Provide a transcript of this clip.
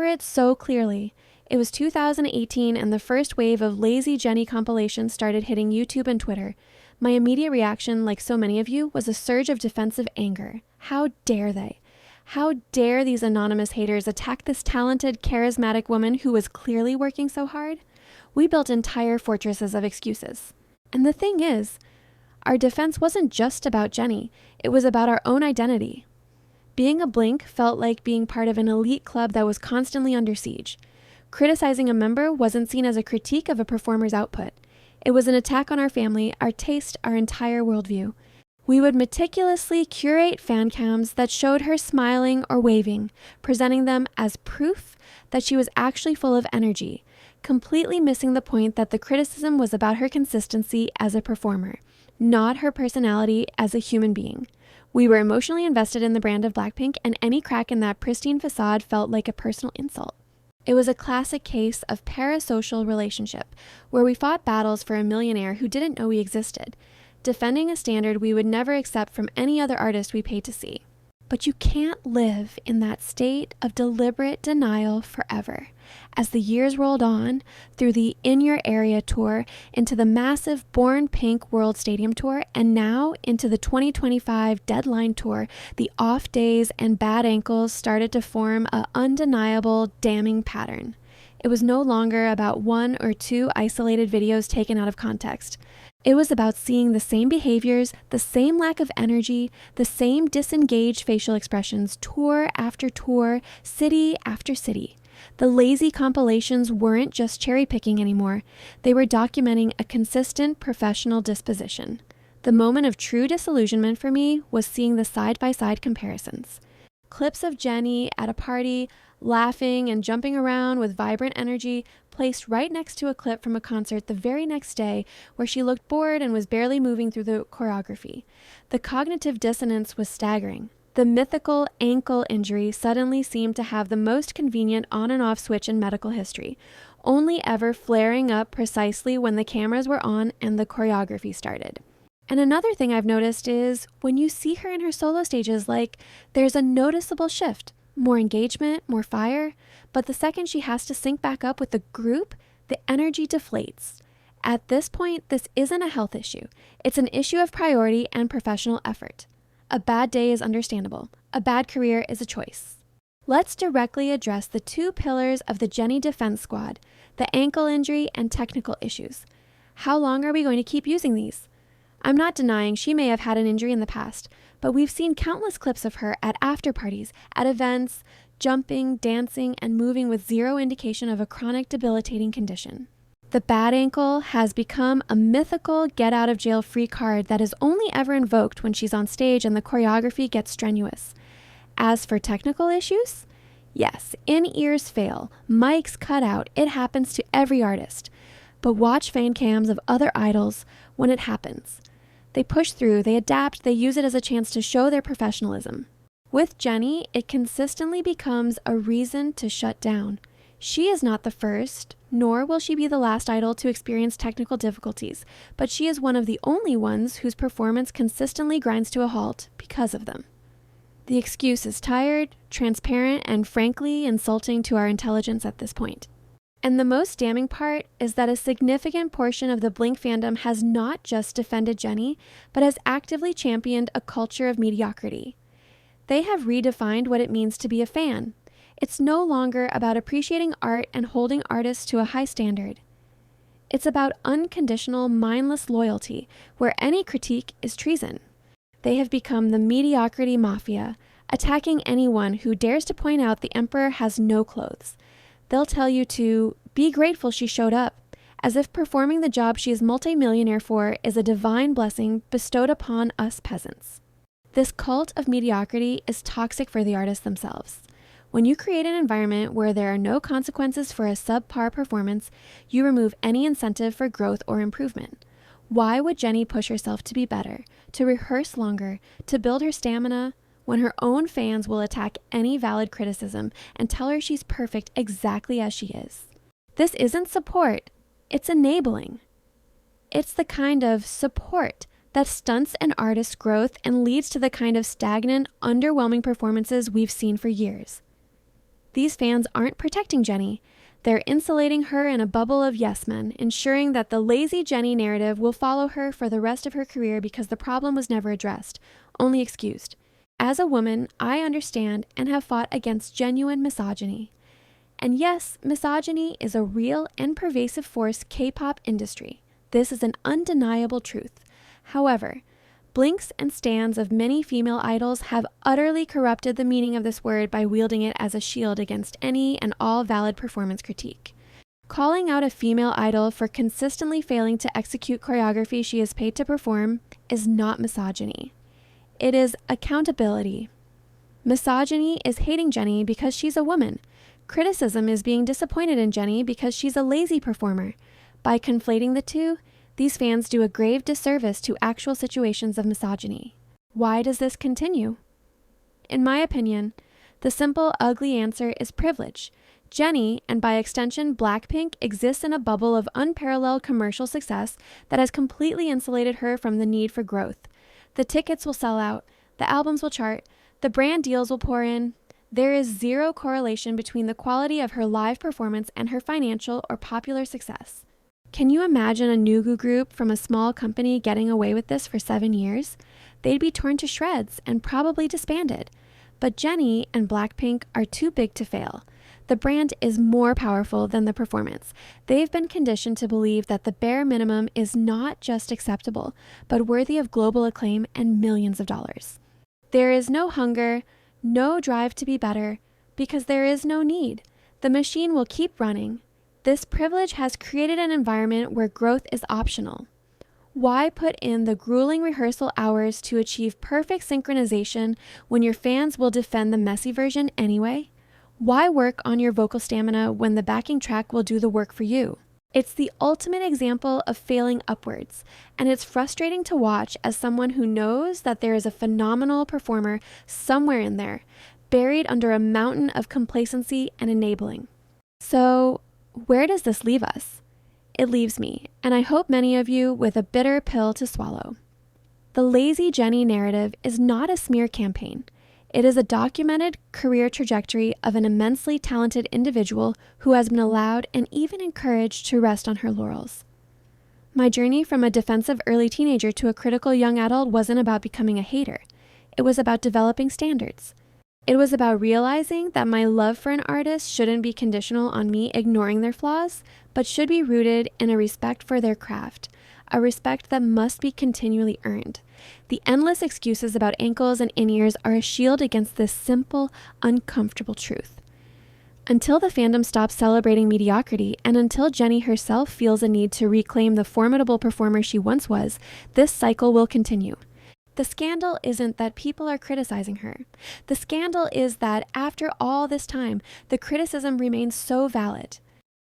remember it so clearly. It was 2018 and the first wave of lazy Jennie compilations started hitting YouTube and Twitter. My immediate reaction, like so many of you, was a surge of defensive anger. How dare they? How dare these anonymous haters attack this talented, charismatic woman who was clearly working so hard? We built entire fortresses of excuses. And the thing is, our defense wasn't just about Jennie. It was about our own identity. Being a Blink felt like being part of an elite club that was constantly under siege. Criticizing a member wasn't seen as a critique of a performer's output. It was an attack on our family, our taste, our entire worldview. We would meticulously curate fan cams that showed her smiling or waving, presenting them as proof that she was actually full of energy, completely missing the point that the criticism was about her consistency as a performer, not her personality as a human being. We were emotionally invested in the brand of Blackpink, and any crack in that pristine facade felt like a personal insult. It was a classic case of parasocial relationship, where we fought battles for a millionaire who didn't know we existed, defending a standard we would never accept from any other artist we paid to see. But you can't live in that state of deliberate denial forever. As the years rolled on, through the In Your Area tour, into the massive Born Pink World Stadium tour, and now into the 2025 Deadline tour, the off days and bad ankles started to form an undeniable, damning pattern. It was no longer about one or two isolated videos taken out of context. It was about seeing the same behaviors, the same lack of energy, the same disengaged facial expressions tour after tour, city after city. The lazy compilations weren't just cherry picking anymore. They were documenting a consistent professional disposition. The moment of true disillusionment for me was seeing the side-by-side comparisons. Clips of Jennie at a party, laughing and jumping around with vibrant energy, placed right next to a clip from a concert the very next day where she looked bored and was barely moving through the choreography. The cognitive dissonance was staggering. The mythical ankle injury suddenly seemed to have the most convenient on and off switch in medical history, only ever flaring up precisely when the cameras were on and the choreography started. And another thing I've noticed is when you see her in her solo stages, there's a noticeable shift. More engagement, more fire, but the second she has to sync back up with the group, the energy deflates. At this point, this isn't a health issue. It's an issue of priority and professional effort. A bad day is understandable. A bad career is a choice. Let's directly address the two pillars of the Jennie defense squad, the ankle injury and technical issues. How long are we going to keep using these? I'm not denying she may have had an injury in the past, but we've seen countless clips of her at after parties, at events, jumping, dancing, and moving with zero indication of a chronic debilitating condition. The bad ankle has become a mythical get-out-of-jail-free card that is only ever invoked when she's on stage and the choreography gets strenuous. As for technical issues, yes, in-ears fail, mics cut out, it happens to every artist. But watch fan cams of other idols when it happens. They push through, they adapt, they use it as a chance to show their professionalism. With Jennie, it consistently becomes a reason to shut down. She is not the first, nor will she be the last idol to experience technical difficulties, but she is one of the only ones whose performance consistently grinds to a halt because of them. The excuse is tired, transparent, and frankly insulting to our intelligence at this point. And the most damning part is that a significant portion of the Blink fandom has not just defended Jennie, but has actively championed a culture of mediocrity. They have redefined what it means to be a fan. It's no longer about appreciating art and holding artists to a high standard. It's about unconditional, mindless loyalty, where any critique is treason. They have become the Mediocrity Mafia, attacking anyone who dares to point out the emperor has no clothes. They'll tell you to be grateful she showed up, as if performing the job she is multimillionaire for is a divine blessing bestowed upon us peasants. This cult of mediocrity is toxic for the artists themselves. When you create an environment where there are no consequences for a subpar performance, you remove any incentive for growth or improvement. Why would Jennie push herself to be better, to rehearse longer, to build her stamina, when her own fans will attack any valid criticism and tell her she's perfect exactly as she is? This isn't support, it's enabling. It's the kind of support that stunts an artist's growth and leads to the kind of stagnant, underwhelming performances we've seen for years. These fans aren't protecting Jennie. They're insulating her in a bubble of yes men, ensuring that the lazy Jennie narrative will follow her for the rest of her career because the problem was never addressed, only excused. As a woman, I understand and have fought against genuine misogyny. And yes, misogyny is a real and pervasive force K-pop industry. This is an undeniable truth. However, blinks and stands of many female idols have utterly corrupted the meaning of this word by wielding it as a shield against any and all valid performance critique. Calling out a female idol for consistently failing to execute choreography she is paid to perform is not misogyny. It is accountability. Misogyny is hating Jennie because she's a woman. Criticism is being disappointed in Jennie because she's a lazy performer. By conflating the two, these fans do a grave disservice to actual situations of misogyny. Why does this continue? In my opinion, the simple, ugly answer is privilege. Jennie, and by extension Blackpink, exists in a bubble of unparalleled commercial success that has completely insulated her from the need for growth. The tickets will sell out, the albums will chart, the brand deals will pour in. There is zero correlation between the quality of her live performance and her financial or popular success. Can you imagine a Nugu group from a small company getting away with this for 7 years? They'd be torn to shreds and probably disbanded. But Jennie and Blackpink are too big to fail. The brand is more powerful than the performance. They've been conditioned to believe that the bare minimum is not just acceptable, but worthy of global acclaim and millions of dollars. There is no hunger, no drive to be better, because there is no need. The machine will keep running. This privilege has created an environment where growth is optional. Why put in the grueling rehearsal hours to achieve perfect synchronization when your fans will defend the messy version anyway? Why work on your vocal stamina when the backing track will do the work for you? It's the ultimate example of failing upwards, and it's frustrating to watch as someone who knows that there is a phenomenal performer somewhere in there, buried under a mountain of complacency and enabling. So, where does this leave us? It leaves me, and I hope many of you, with a bitter pill to swallow. The lazy Jennie narrative is not a smear campaign. It is a documented career trajectory of an immensely talented individual who has been allowed and even encouraged to rest on her laurels. My journey from a defensive early teenager to a critical young adult wasn't about becoming a hater. It was about developing standards. It was about realizing that my love for an artist shouldn't be conditional on me ignoring their flaws, but should be rooted in a respect for their craft, a respect that must be continually earned. The endless excuses about ankles and in-ears are a shield against this simple, uncomfortable truth. Until the fandom stops celebrating mediocrity, and until Jennie herself feels a need to reclaim the formidable performer she once was, this cycle will continue. The scandal isn't that people are criticizing her. The scandal is that after all this time, the criticism remains so valid.